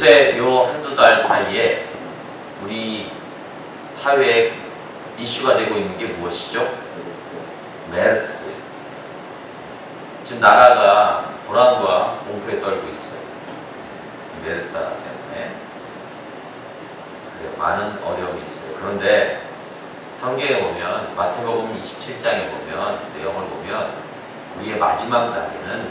요새 요 한두 달 사이에 우리 사회에 이슈가 되고 있는 게 무엇이죠? 메르스. 지금 나라가 불안과 공포에 떨고 있어요. 메르스 때문에. 많은 어려움이 있어요. 그런데 성경에 보면 마태복음 27장에 보면 내용을 보면 우리의 마지막 날에는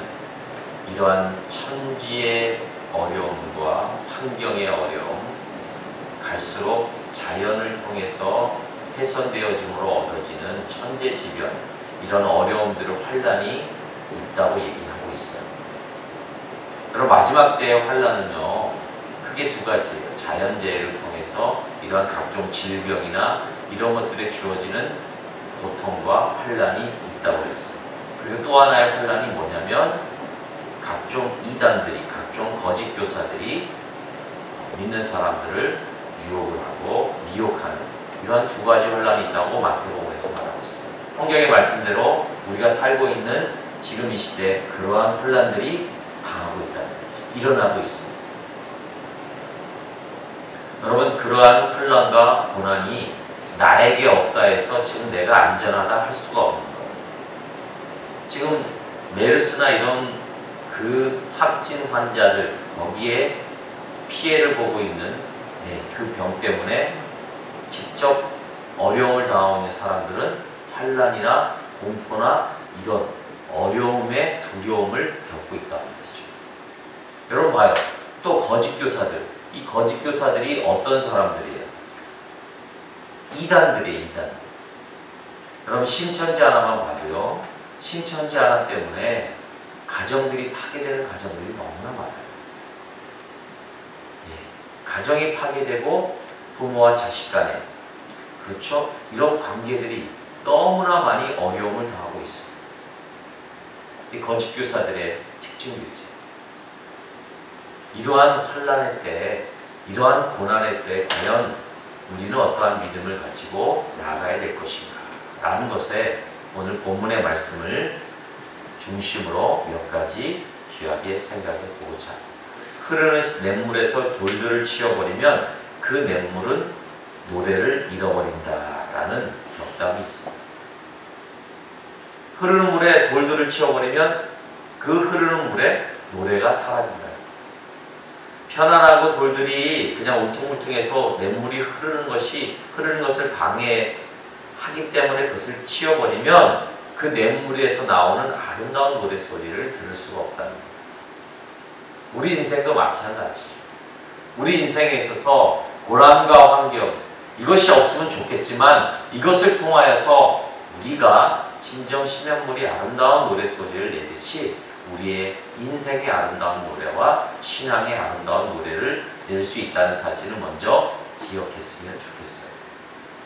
이러한 천지의 어려움과 환경의 어려움, 갈수록 자연을 통해서 훼손되어짐으로 얻어지는 천재지변, 이런 어려움들을 환란이 있다고 얘기하고 있어요. 여러분, 마지막 때의 환란은요 크게 두 가지예요. 자연재해를 통해서 이러한 각종 질병이나 이런 것들에 주어지는 고통과 환란이 있다고 했어요. 그리고 또 하나의 환란이 뭐냐면 각종 이단들이, 각종 거짓 교사들이 믿는 사람들을 유혹을 하고 미혹하는 이러한 두 가지 환란이 있다고 마태복음에서 말하고 있어요. 성경의 말씀대로 우리가 살고 있는 지금 이 시대에 그러한 환란들이 당하고 있다는 거죠. 일어나고 있습니다. 여러분, 그러한 환란과 고난이 나에게 없다 해서 지금 내가 안전하다 할 수가 없는 거예요. 지금 메르스나 이런 그 확진 환자들, 거기에 피해를 보고 있는 그 병 때문에 직접 어려움을 당하고 있는 사람들은 환란이나 공포나 이런 어려움의 두려움을 겪고 있다는 거죠. 여러분 봐요. 또 거짓 교사들. 이 거짓 교사들이 어떤 사람들이에요? 이단들이에요, 이단들. 여러분, 신천지 하나만 봐도요, 신천지 하나 때문에 가정들이 파괴되는 가정들이 너무나 많아요. 가정이 파괴되고 부모와 자식 간에, 그렇죠? 이런 관계들이 너무나 많이 어려움을 당하고 있어요. 이 거짓 교사들의 특징들이죠. 이러한 환란의 때, 이러한 고난의 때 과연 우리는 어떠한 믿음을 가지고 나아가야 될 것인가 라는 것에 오늘 본문의 말씀을 중심으로 몇 가지 귀하게 생각해 보고자 합니다. 흐르는 냇물에서 돌들을 치워버리면 그 냇물은 노래를 잃어버린다라는 격담이 있습니다. 흐르는 물에 돌들을 치워버리면 그 흐르는 물에 노래가 사라진다. 편안하고 돌들이 그냥 울퉁불퉁해서 냇물이 흐르는 것을 방해하기 때문에 그것을 치워버리면 그 냇물에서 나오는 아름다운 노래소리를 들을 수가 없다는 거예요. 우리 인생도 마찬가지죠. 우리 인생에 있어서 고난과 환경, 이것이 없으면 좋겠지만 이것을 통하여서 우리가 진정 신현물이 아름다운 노래소리를 내듯이 우리의 인생의 아름다운 노래와 신앙의 아름다운 노래를 낼 수 있다는 사실을 먼저 기억했으면 좋겠어요.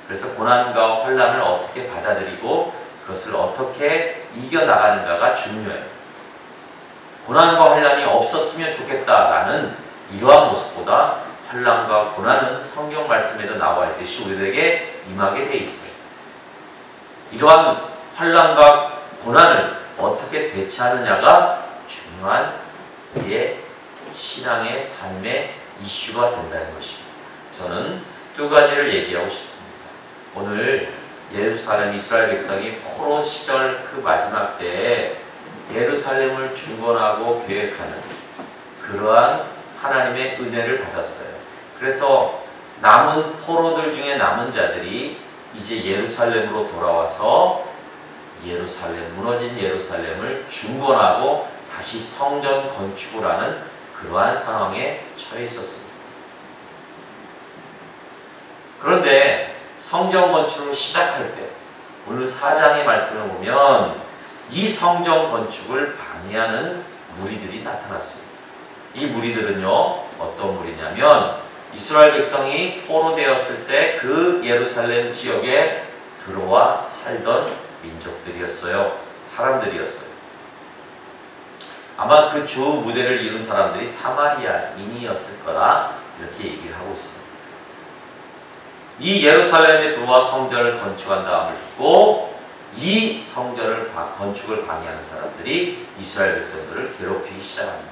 그래서 고난과 환난을 어떻게 받아들이고 그것을 어떻게 이겨나가는가가 중요해요. 고난과 환난이 없었으면 좋겠다라는 이러한 모습보다 환난과 고난은 성경 말씀에도 나와 있듯이 우리에게 임하게 돼 있어요. 이러한 환난과 고난을 어떻게 대처하느냐가 중요한 우리의 신앙의 삶의 이슈가 된다는 것입니다. 저는 두 가지를 얘기하고 싶습니다. 오늘 예루살렘 이스라엘 백성이 포로 시절 그 마지막 때에 예루살렘을 중건하고 계획하는 그러한 하나님의 은혜를 받았어요. 그래서 남은 포로들 중에 남은 자들이 이제 예루살렘으로 돌아와서 무너진 예루살렘을 중건하고 다시 성전 건축을 하는 그러한 상황에 처해 있었습니다. 그런데 성전 건축을 시작할 때 오늘 4장의 말씀을 보면 이 성전 건축을 방해하는 무리들이 나타났습니다. 이 무리들은요, 어떤 무리냐면 이스라엘 백성이 포로되었을 때 그 예루살렘 지역에 들어와 살던 민족들이었어요. 사람들이었어요. 아마 그 주 무대를 이룬 사람들이 사마리아인이었을 거라 이렇게 얘기를 하고 있습니다. 이 예루살렘에 들어와 성전을 건축한 다음을 듣고 이 건축을 방해하는 사람들이 이스라엘 백성들을 괴롭히기 시작합니다.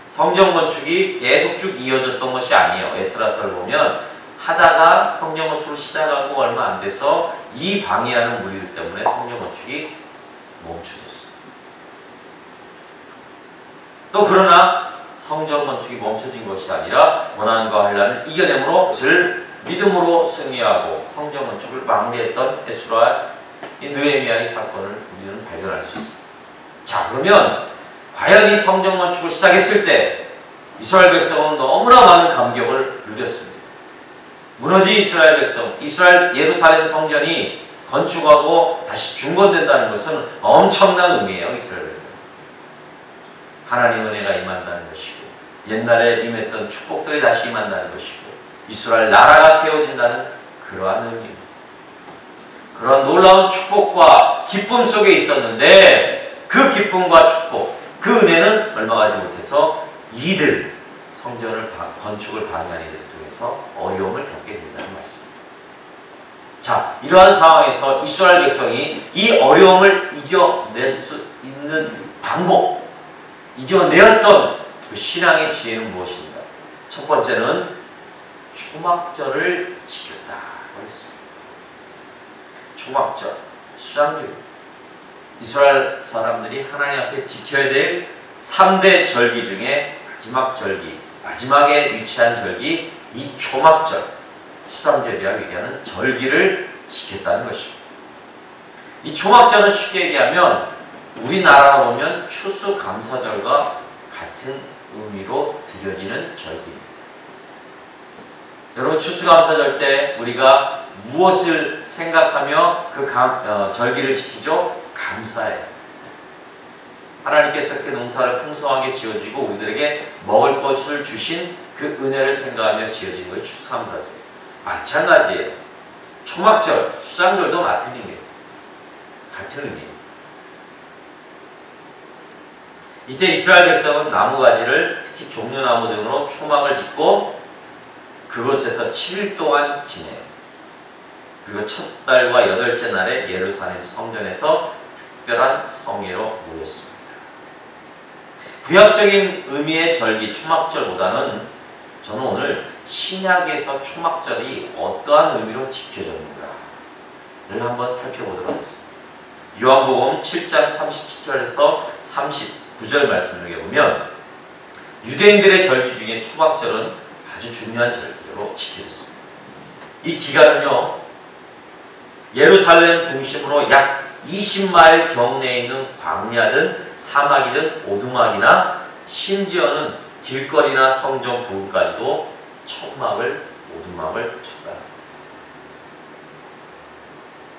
성전 건축이 계속 쭉 이어졌던 것이 아니에요. 에스라서를 보면 하다가 성전 건축을 시작하고 얼마 안 돼서 이 방해하는 무리들 때문에 성전 건축이 멈춰졌어요. 또 그러나 성전 건축이 멈춰진 것이 아니라 고난과 환난을 이겨내므로 그것을 믿음으로 승리하고 성전 건축을 마무리했던 에스라와 느헤미야의 사건을 우리는 발견할 수 있습니다. 자, 그러면 과연 이 성전 건축을 시작했을 때 이스라엘 백성은 너무나 많은 감격을 누렸습니다. 무너진 이스라엘 백성, 이스라엘 예루살렘 성전이 건축하고 다시 중건된다는 것은 엄청난 의미예요. 이스라엘 백성. 하나님 은혜가 임한다는 것이고 옛날에 임했던 축복들이 다시 임한다는 것이고 이스라엘 나라가 세워진다는 그러한 의미입니다. 그런 놀라운 축복과 기쁨 속에 있었는데 그 기쁨과 축복, 그 은혜는 얼마 가지 못해서 이들 성전을 건축을 방해하는 이들을 통해서 어려움을 겪게 된다는 말씀입니다. 자, 이러한 상황에서 이스라엘 백성이 이 어려움을 이겨낼 수 있는 방법, 이겨내었던 그 신앙의 지혜는 무엇인가? 첫 번째는 초막절을 지켰다고 했습니다. 초막절, 수장절. 이스라엘 사람들이 하나님 앞에 지켜야 될 3대 절기 중에 마지막 절기, 마지막에 위치한 절기, 이 초막절, 수장절이라고 얘기하는 절기를 지켰다는 것입니다. 이 초막절은 쉽게 얘기하면 우리나라로 보면 추수감사절과 같은 의미로 드려지는 절기입니다. 여러분, 추수감사절 때 우리가 무엇을 생각하며 그 절기를 지키죠? 감사해요. 하나님께서 이렇게 농사를 풍성하게 지어주고 우리들에게 먹을 것을 주신 그 은혜를 생각하며 지어진 것이 추수감사절. 마찬가지예요. 초막절, 수장절도 같은 의미예요. 같은 의미예요. 이때 이스라엘 백성은 나무가지를 특히 종려나무 등으로 초막을 짓고 그곳에서 7일 동안 지내요. 그리고 첫 달과 8째 날에 예루살렘 성전에서 특별한 성회로 모였습니다. 구약적인 의미의 절기 초막절보다는 저는 오늘 신약에서 초막절이 어떠한 의미로 지켜졌는가를 한번 살펴보도록 하겠습니다. 요한복음 7장 37절에서 39절 말씀을 읽어보면 유대인들의 절기 중에 초막절은 아주 중요한 절기로 지켜졌습니다. 이 기간은요, 예루살렘 중심으로 약 20마일 경내에 있는 광야든 사막이든 오두막이나 심지어는 길거리나 성전 부근까지도 천막을, 오두막을 쳤다.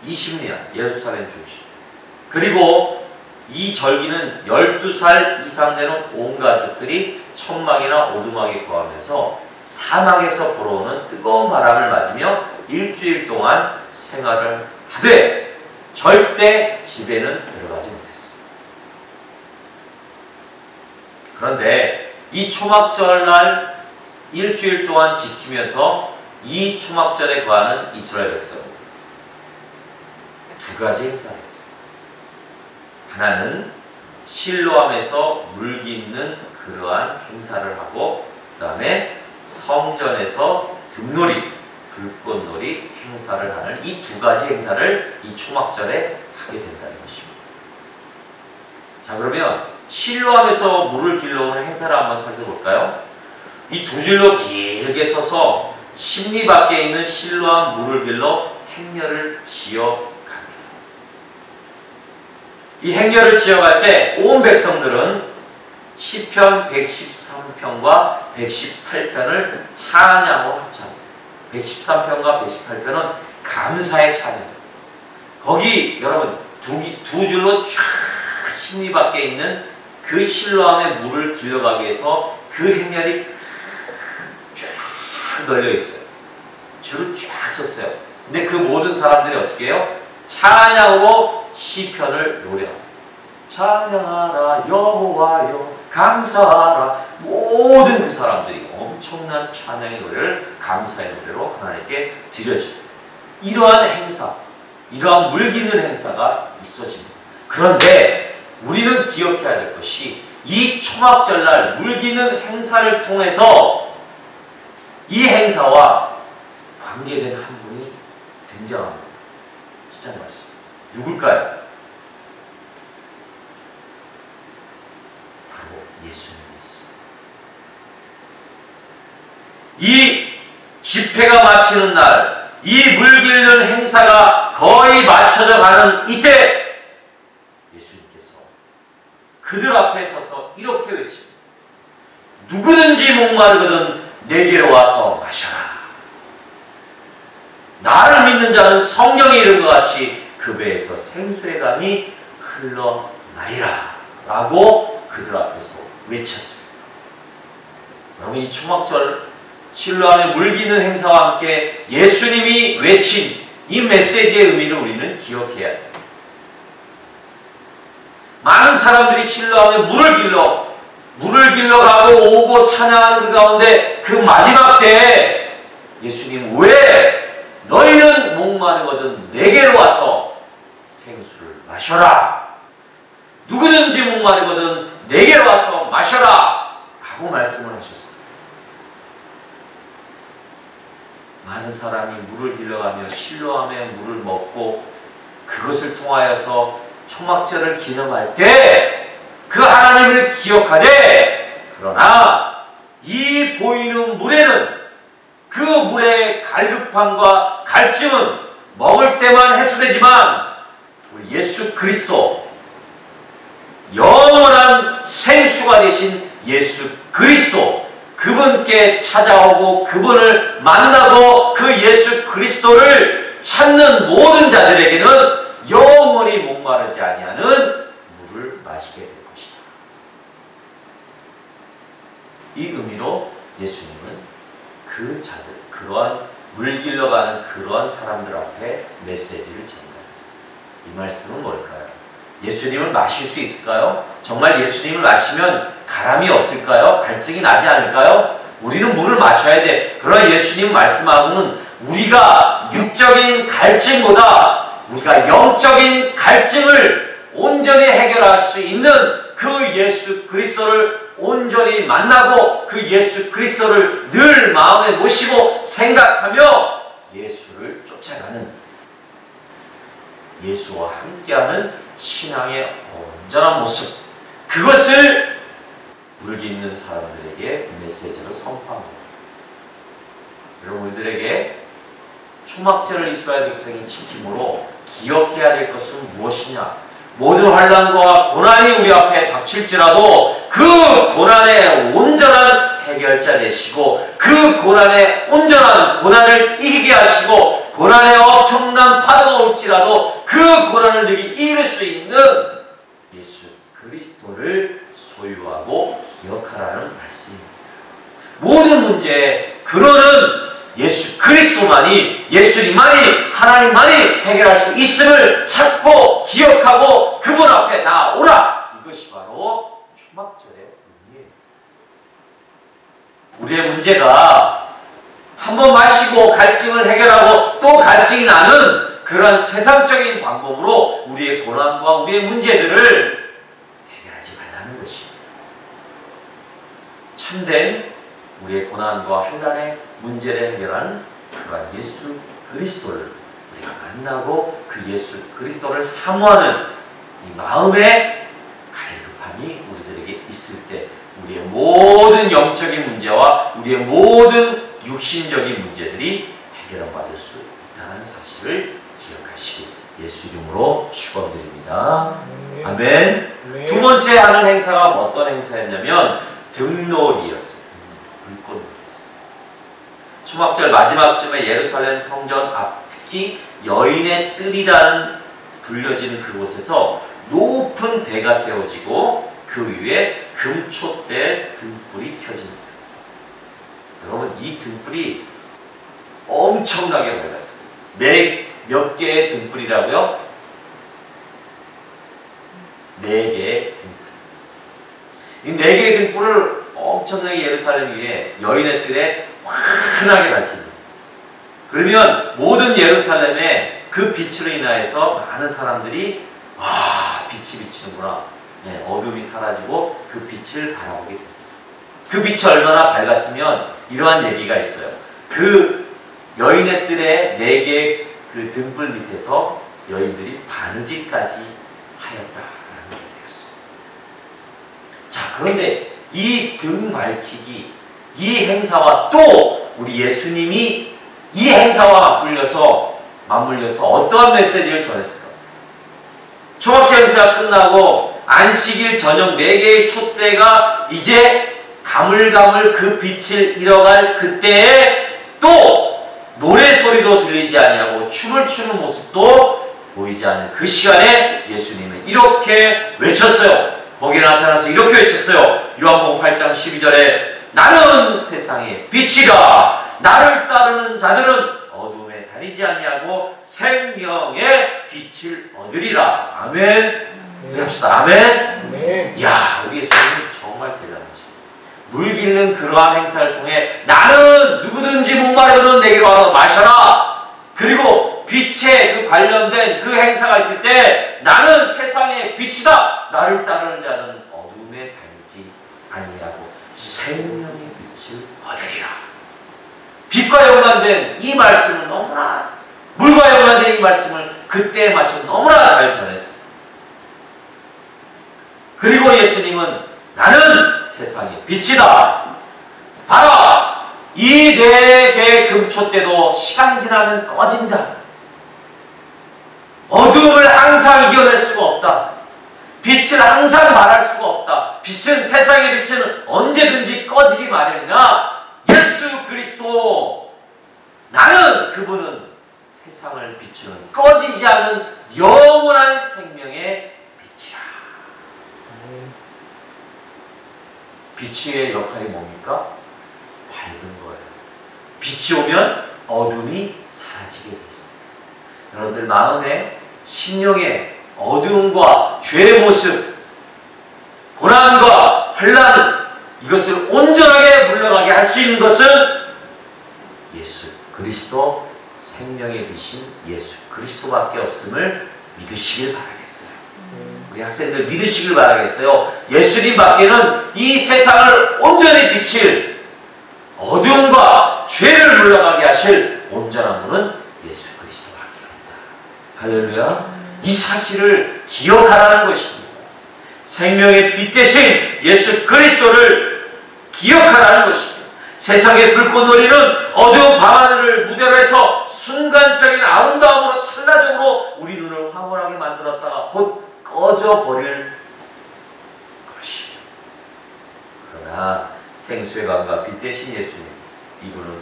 20년 예루살렘 중심. 그리고 이 절기는 12살 이상 되는 온 가족들이 천막이나 오두막에 거하면서 사막에서 불어오는 뜨거운 바람을 맞으며 일주일 동안 생활을 하되 절대 집에는 들어가지 못했어요. 그런데 이 초막절날 일주일 동안 지키면서 이 초막절에 거하는 이스라엘 백성 두 가지 행사를 했어요. 하나는 실로암에서 물깃는 그러한 행사를 하고 그 다음에 성전에서 등놀이, 불꽃놀이 행사를 하는 이 두 가지 행사를 이 초막절에 하게 된다는 것입니다. 자, 그러면 실로암에서 물을 길러오는 행사를 한번 살펴볼까요? 이 두 줄로 길게 서서 십리 밖에 있는 실로암 물을 길러 행렬을 지어 갑니다. 이 행렬을 지어갈 때 온 백성들은 시편 113편과 118편을 찬양으로 합창합니다. 113편과 118편은 감사의 찬양. 거기 여러분 두 줄로 쫙 십리 밖에 있는 그 실로암의 물을 길러가기 위해서 그 행렬이 쫙 널려 있어요. 줄을 쫙 섰어요. 근데 그 모든 사람들이 어떻게 해요? 찬양으로 시편을 노래합니다. 찬양하라 여호와여 감사하라. 모든 그 사람들이 엄청난 찬양의 노래를 감사의 노래로 하나님께 드려집니다. 이러한 행사, 이러한 물기는 행사가 있어집니다. 그런데 우리는 기억해야 될 것이 이 초막절날 물기는 행사를 통해서 이 행사와 관계된 한 분이 등장합니다. 7장 말씀. 누굴까요? 바로 예수님이었어요. 이 집회가 마치는 날, 이 물길는 행사가 거의 맞춰져 가는 이때 예수님께서 그들 앞에 서서 이렇게 외칩니다. 누구든지 목마르거든 내게로 와서 마셔라. 나를 믿는 자는 성경에 이른 것 같이 그 배에서 생수의 강이 흘러나리라 라고 그들 앞에서 외쳤습니다. 여러분, 이 초막절 실로암의 물기는 행사와 함께 예수님이 외친 이 메시지의 의미를 우리는 기억해야 합니다. 많은 사람들이 실로암에 물을 길러 가고 오고 찬양하는 그 가운데 그 마지막 때에 예수님, 왜 너희는 목마르거든 내게로 와서 생수를 마셔라. 누구든지 목마르거든 내게로 와서 마셔라 라고 말씀을 하셨습니다. 많은 사람이 물을 길러가며 실로암의 물을 먹고 그것을 통하여서 초막절을 기념할 때 그 하나님을 기억하되, 그러나 이 보이는 물에는 그 물의 갈급함과 갈증은 먹을 때만 해소되지만 우리 예수 그리스도, 영원한 생수가 되신 예수 그리스도, 그분께 찾아오고 그분을 만나고 그 예수 그리스도를 찾는 모든 자들에게는 영원히 목마르지 아니하는 물을 마시게 될 것이다. 이 의미로 예수님은 그 자들, 그러한 물 길러가는 그러한 사람들 앞에 메시지를 전달했어요. 이 말씀은 뭘까요? 예수님을 마실 수 있을까요? 정말 예수님을 마시면 가람이 없을까요? 갈증이 나지 않을까요? 우리는 물을 마셔야 돼. 그러나 예수님 말씀하고는 우리가 육적인 갈증보다 우리가 영적인 갈증을 온전히 해결할 수 있는 그 예수 그리스도를 온전히 만나고 그 예수 그리스도를 늘 마음에 모시고 생각하며 예수를 쫓아가는, 예수와 함께하는 신앙의 온전한 모습, 그것을 물기 있는 사람들에게 메시지로 선포합니다. 여러분, 우리들에게 초막절을 이스라엘 백성이 지킴으로 기억해야 될 것은 무엇이냐? 모든 환난과 고난이 우리 앞에 닥칠지라도 그 고난의 온전한 해결자 되시고, 그 고난의 온전한 고난을 이기게 하시고, 고난의 엄청난 파도가 올지라도 그 고난을 이길 수 있는 예수 그리스도를 소유하고 기억하라는 말씀입니다. 모든 문제의 근원은 예수 그리스도만이, 예수님만이, 하나님만이 해결할 수 있음을 찾고 기억하고 그분 앞에 나오라. 이것이 바로 초막절의 의미예요. 우리의 문제가 한번 마시고 갈증을 해결하고 또 갈증이 나는 그런 세상적인 방법으로 우리의 고난과 우리의 문제들을 해결하지 말라는 것입니다. 참된 우리의 고난과 환난의 문제를 해결하는 그러한 예수 그리스도를 우리가 만나고 그 예수 그리스도를 사모하는 이 마음의 갈급함이 우리들에게 있을 때 우리의 모든 영적인 문제와 우리의 모든 육신적인 문제들이 해결을 받을 수 있다는 사실을 기억하시기 예수 이름으로 축원드립니다. 아멘. 두 번째 하는 행사가 어떤 행사였냐면 등놀이였어요. 불꽃놀이였어요. 초막절 마지막쯤에 예루살렘 성전 앞, 특히 여인의 뜰이라는 불려지는 그곳에서 높은 대가 세워지고 그 위에 금촛대 등불이 켜집니다. 여러분, 이 등불이 엄청나게 밝았어요. 몇 개의 등불이라고요? 4개의 등불. 이 4개의 등불을 엄청나게 예루살렘 위에 여인의 뜰에 환하게 밝힙니다. 그러면 모든 예루살렘에 그 빛으로 인하여서 많은 사람들이 빛이 비치는구나. 어둠이 사라지고 그 빛을 바라보게 됩니다. 그 빛이 얼마나 밝았으면 이러한 얘기가 있어요. 그 여인의 뜰에 4개의 그 등불 밑에서 여인들이 바느질까지 하였다라는 얘기 되었어요. 자, 그런데 이 등 밝히기, 이 행사와 또 우리 예수님이 이 행사와 맞물려서 어떠한 메시지를 전했을까? 초막절 행사가 끝나고 안식일 저녁 4개의 촛대가 이제 가물가물 그 빛을 잃어갈 그때에 또 노래소리도 들리지 아니하고 춤을 추는 모습도 보이지 않는 그 시간에 예수님은 이렇게 외쳤어요. 거기에 나타나서 이렇게 외쳤어요. 요한복음 8장 12절에 나는 세상의 빛이라 나를 따르는 자들은 어둠에 다니지 아니하고 생명의 빛을 얻으리라. 아멘. 우리 합시다. 아멘. 야, 우리 예수님은 정말 대단하지. 물 기르는 그러한 행사를 통해 나는 누구든지 목마르거든 내게로 와서 마셔라. 그리고 빛에 그 관련된 그 행사가 있을 때 나는 세상의 빛이다. 나를 따르는 자는 어둠에 다니지 아니하고 생명의 빛을 얻으리라. 빛과 연관된 이 말씀을 너무나, 물과 연관된 이 말씀을 그때에 맞춰 너무나 잘 전했어요. 그리고 예수님은 나는 세상의 빛이다. 봐라! 이 4개의 금촛대도 시간이 지나면 꺼진다. 어둠을 항상 이겨낼 수가 없다. 빛을 항상 말할 수가 없다. 빛은, 세상의 빛은 언제든지 꺼지기 마련이나 예수 그리스도, 나는 그분은 세상을 비추는 꺼지지 않은 영원한 생명의 빛이라. 빛의 역할이 뭡니까? 밝은 거예요. 빛이 오면 어둠이 사라지게 돼 있어요. 여러분들 마음에, 심령에 어두움과 죄의 모습, 고난과 환난, 이것을 온전하게 물러가게 할 수 있는 것은 예수 그리스도, 생명의 빛인 예수 그리스도밖에 없음을 믿으시길 바라겠어요. 우리 학생들 믿으시길 바라겠어요. 예수님밖에는 이 세상을 온전히 비칠, 어두움과 죄를 물러가게 하실 온전한 분은 예수 그리스도밖에 없다. 할렐루야. 이 사실을 기억하라는 것입니다. 생명의 빛 대신 예수 그리스도를 기억하라는 것입니다. 세상의 불꽃놀이는 어두운 밤하늘을 무대로 해서 순간적인 아름다움으로 찰나적으로 우리 눈을 황홀하게 만들었다가 곧 꺼져버릴 것이에요. 그러나 생수의 강과 빛 대신 예수님, 이분은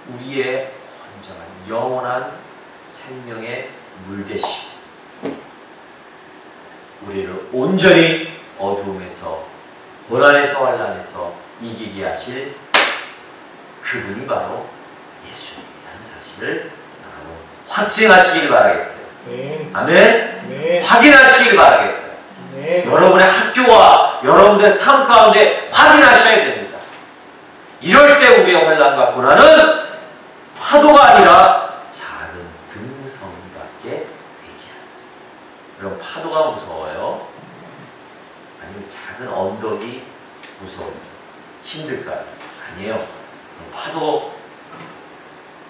우리의 온전한 영원한 생명의 물 대신 우리를 온전히 어두움에서, 고난에서, 환난에서 이기게 하실 그분이 바로 예수님이라는 사실을 여러분 확증하시길 바라겠어요. 아멘. 확인하시길 바라겠어요. 여러분의 학교와 여러분의 삶 가운데 확인하셔야 됩니다. 이럴 때 우리의 환난과 고난은 파도가 아니라 작은 등성이밖에 되지 않습니다. 여러분, 파도가 무서워요? 아니면 작은 언덕이 무서워요? 힘들까요? 아니에요. 파도,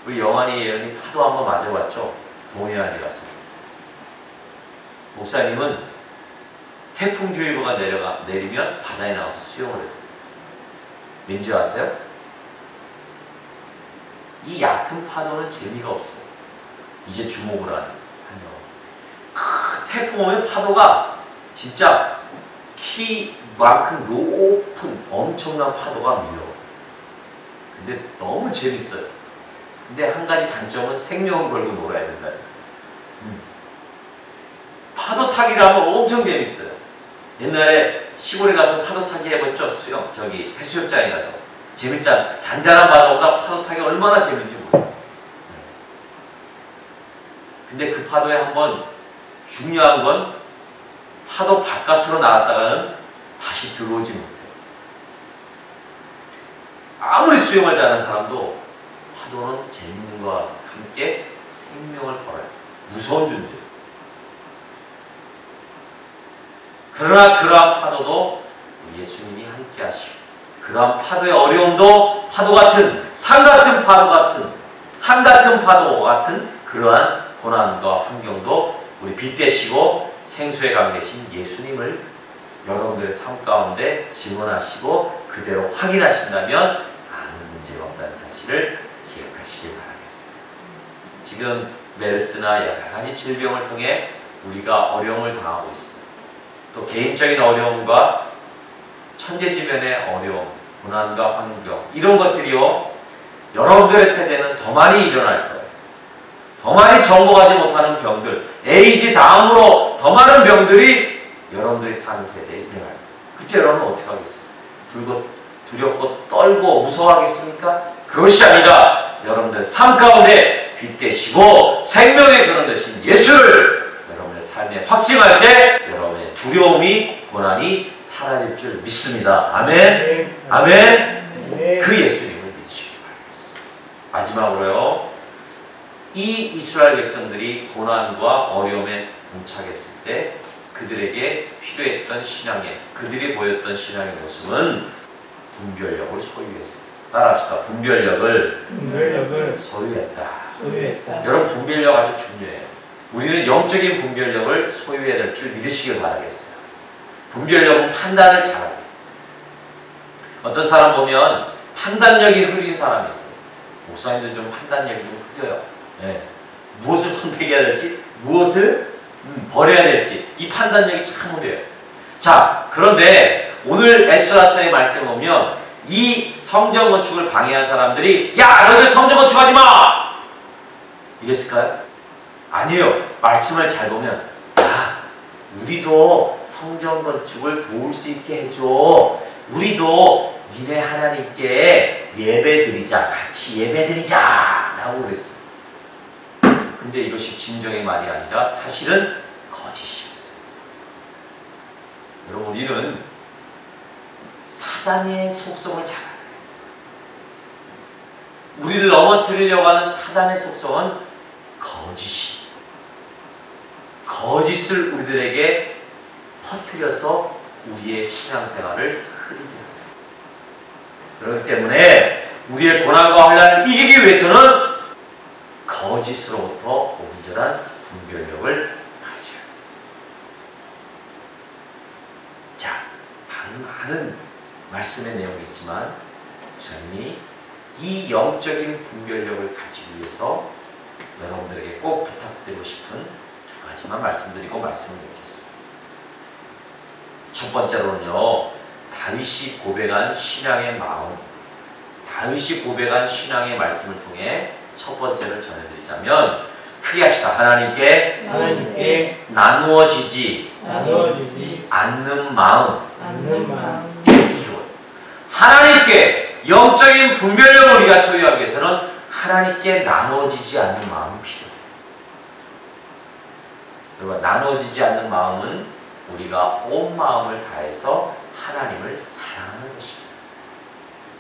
우리 영환이 예언이 파도 한번 맞아봤죠? 동해안에 가서. 목사님은 태풍주의보가 내리면 바다에 나와서 수영을 했어요. 왠지 아세요? 이 얕은 파도는 재미가 없어요. 이제 주목을 하는 큰 태풍 오면 파도가 진짜 키만큼 높은 엄청난 파도가 밀려요. 근데 너무 재밌어요. 근데 한 가지 단점은 생명을 걸고 놀아야 된다. 파도 타기라면 엄청 재밌어요. 옛날에 시골에 가서 파도 타기 해봤죠? 수영, 저기 해수욕장에 가서. 재밌잖아. 잔잔한 바다보다 파도 타기 얼마나 재밌는지 몰라요. 근데 그 파도에 한번 중요한 건 파도 바깥으로 나갔다가는 다시 들어오지 못해요. 아무리 수영을 잘하는 사람도 파도는 재밌는 것과 함께 생명을 걸어요. 무서운 존재예요. 그러나 그러한 파도도 예수님이 함께 하시고, 그러한 파도의 어려움도 파도 같은, 산 같은 파도 같은, 산 같은 파도 같은 그러한 고난과 환경도 우리 빗대시고 생수에 감계신 예수님을 여러분들의 삶 가운데 증언하시고 그대로 확인하신다면 아무 문제가 없다는 사실을 기억하시길 바라겠습니다. 지금 메르스나 여러 가지 질병을 통해 우리가 어려움을 당하고 있습니다. 또 개인적인 어려움과 천재지변의 어려움, 고난과 환경, 이런 것들이요, 여러분들의 세대는 더 많이 일어날 거예요. 더 많이 정복하지 못하는 병들, 에이즈 다음으로 더 많은 병들이 여러분들이 사는 세대에 일어날 거예요. 그때 여러분은 어떻게 하겠어요? 두렵고 떨고 무서워하겠습니까? 그것이 아니라 여러분들 삶 가운데 빗대시고 생명의 그런 되신 예수를 여러분의 삶에 확증할 때 여러분의 두려움이, 고난이 사라질 줄 믿습니다. 아멘. 아멘. 그 예수님을 믿으시기 바라겠습니다. 마지막으로요, 이 이스라엘 백성들이 고난과 어려움에 봉착했을 때 그들에게 필요했던 신앙의, 그들이 보였던 신앙의 모습은 분별력을 소유했습니다. 따라합시다. 분별력을 소유했다. 여러분, 분별력 아주 중요해요. 우리는 영적인 분별력을 소유해야 될 줄 믿으시길 바라겠어요. 분별력은 판단을 잘하고, 어떤 사람 보면 판단력이 흐린 사람이 있어요. 목사님도 좀 판단력이 좀 흐려요. 네. 무엇을 선택해야 될지, 무엇을 버려야 될지, 이 판단력이 참 흐려요. 자, 그런데 오늘 에스라서의 말씀을 보면 이 성전 건축을 방해한 사람들이, 야, 너희들 성전 건축하지 마! 이랬을까요? 아니에요. 말씀을 잘 보면, 야, 우리도 성전 건축을 도울 수 있게 해줘. 우리도 니네 하나님께 예배드리자. 같이 예배드리자. 라고 그랬어요. 근데 이것이 진정의 말이 아니라 사실은 거짓이었어요. 여러분, 우리는 사단의 속성을 잘 알아요. 우리를 넘어뜨리려고 하는 사단의 속성은 거짓이. 거짓을 우리들에게 퍼뜨려서 우리의 신앙생활을 흐리게 합니다. 그렇기 때문에 우리의 고난과 혼란을 이기기 위해서는 거짓으로부터 온전한 분별력을 가져야 합니다. 자, 다른 많은 말씀의 내용이 있지만 목사님이 이 영적인 분별력을 가지기 위해서 여러분들에게 꼭 부탁드리고 싶은 두 가지만 말씀드리고 말씀을 맺겠습니다. 첫 번째로는요, 다윗이 고백한 신앙의 마음, 다윗이 고백한 신앙의 말씀을 통해 첫 번째를 전해드리자면, 크게 합시다. 하나님께 나누어지지 않는 마음. 하나님께 영적인 분별력을 우리가 소유하기 위해서는 하나님께 나누어지지 않는 마음이 필요해요. 여러분, 나누어지지 않는 마음은 우리가 온 마음을 다해서 하나님을 사랑하는 것입니다.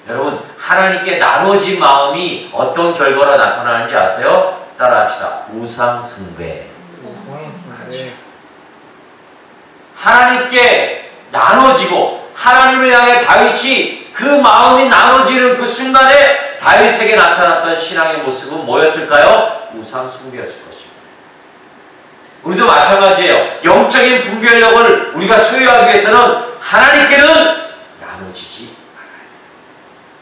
여러분, 하나님께 나누어진 마음이 어떤 결과로 나타나는지 아세요? 따라합시다. 우상숭배. 그렇죠. 하나님께 나눠지고 하나님을 향해 다윗이 그 마음이 나눠지는 그 순간에 다윗에게 나타났던 신앙의 모습은 뭐였을까요? 우상숭배였을 것입니다. 우리도 마찬가지예요. 영적인 분별력을 우리가 소유하기 위해서는 하나님께는 나눠지지 않아요.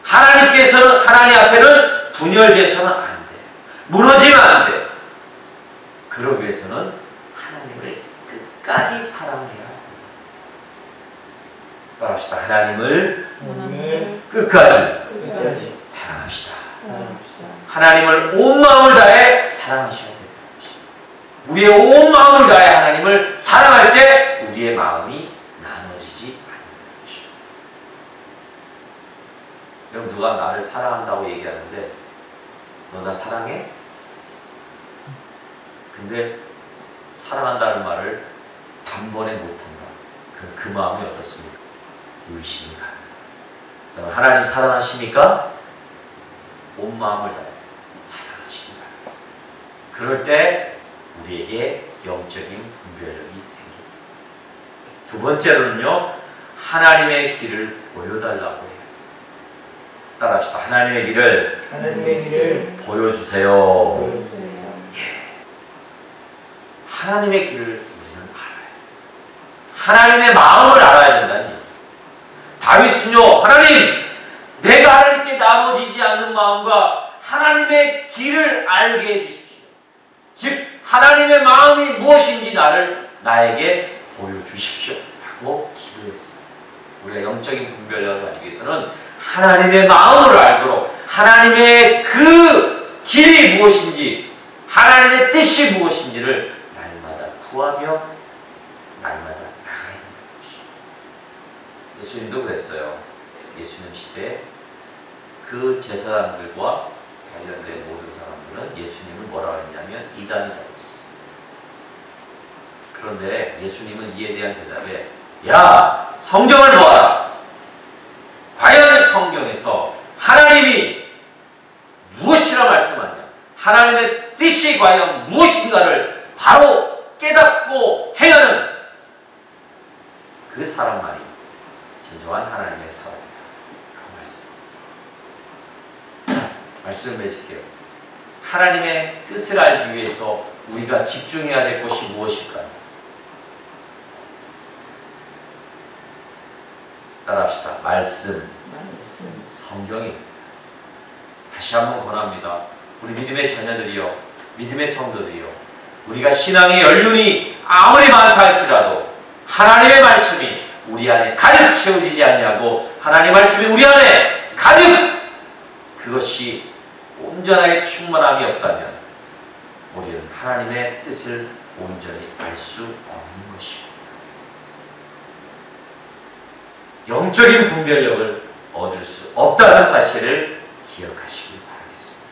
하나님께서는, 하나님 앞에는 분열돼서는 안 돼요. 무너지면 안 돼요. 그러기 위해서는 하나님을 끝까지 사랑해야 합니다. 따라합시다. 하나님을 끝까지 사랑합시다. 하나님을 온 마음을 다해 사랑하셔야 됩니다. 우리의 온 마음을 다해 하나님을 사랑할 때 우리의 마음이 나눠지지 않는 것입니다. 여러분, 누가 나를 사랑한다고 얘기하는데 너 나 사랑해? 근데 사랑한다는 말을 단번에 못한다. 그럼 그 마음이 어떻습니까? 의심이 갑니다. 여러분, 하나님 사랑하십니까? 온 마음을 다해 사랑하시기 바라겠습니다. 그럴 때 우리에게 영적인 분별력이 생깁니다. 두 번째로는요, 하나님의 길을 보여달라고 해요. 따라합시다. 하나님의 길을 보여주세요. 하나님의 길을 우리는 알아야 돼요. 하나님의 마음을 알아야 된다는 얘기예요. 다윗은요, 하나님, 내가 하나님께 나눠지지 않는 마음과 하나님의 길을 알게 해주십시오. 즉 하나님의 마음이 무엇인지 나에게 보여주십시오 하고 기도했어요. 우리가 영적인 분별력을 가지기 위해서는 하나님의 마음을 알도록 하나님의 그 길이 무엇인지, 하나님의 뜻이 무엇인지를 날마다 구하며 날마다 나가야 되는 것이죠. 예수님도 그랬어요. 예수님 시대에 그 제사장들과 관련된 모든 사람들은 예수님을 뭐라고 했냐면 이단이라고 했어요. 그런데 예수님은 이에 대한 대답에, 야, 성경을 보아라. 과연 성경에서 하나님이 무엇이라 말씀하냐, 하나님의 뜻이 과연 무엇인가를 바로 깨닫고 행하는 그 사람만이 진정한 하나님의 사람이다 라고 말씀합니다. 자, 말씀을 맺을게요. 하나님의 뜻을 알기 위해서 우리가 집중해야 될 것이 무엇일까요? 따라합시다. 말씀. 성경입니다. 다시 한번 권합니다. 우리 믿음의 자녀들이요, 믿음의 성도들이요, 우리가 신앙의 연륜이 아무리 많다 할지라도 하나님의 말씀이 우리 안에 가득 채워지지 않냐고, 하나님의 말씀이 우리 안에 가득, 그것이 온전하게 충만함이 없다면 우리는 하나님의 뜻을 온전히 알 수 없는 것입니다. 영적인 분별력을 얻을 수 없다는 사실을 기억하시기 바라겠습니다.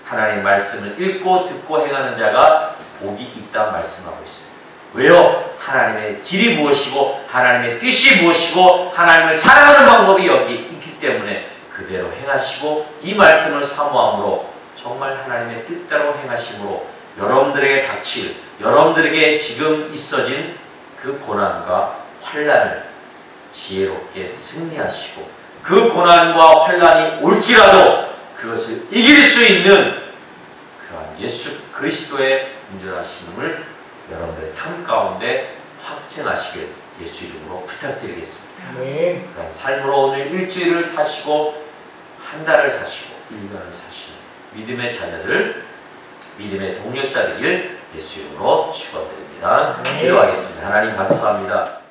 하나님의 말씀을 읽고 듣고 행하는 자가 복이 있다 말씀하고 있습니다. 왜요? 하나님의 길이 무엇이고 하나님의 뜻이 무엇이고 하나님을 사랑하는 방법이 여기 있기 때문에 그대로 행하시고, 이 말씀을 사모함으로 정말 하나님의 뜻대로 행하심으로 여러분들에게 닥칠, 여러분들에게 지금 있어진 그 고난과 환난을 지혜롭게 승리하시고, 그 고난과 환난이 올지라도 그것을 이길 수 있는 그러한 예수 그리스도의 온전하심을 여러분들의 삶 가운데 확증하시길 예수 이름으로 부탁드리겠습니다. 그런 삶으로 오늘 일주일을 사시고 한 달을 사시고 1년을 사시는 믿음의 자녀들, 믿음의 동력자 되길 예수 이름으로 축원드립니다. 기도하겠습니다. 하나님 감사합니다.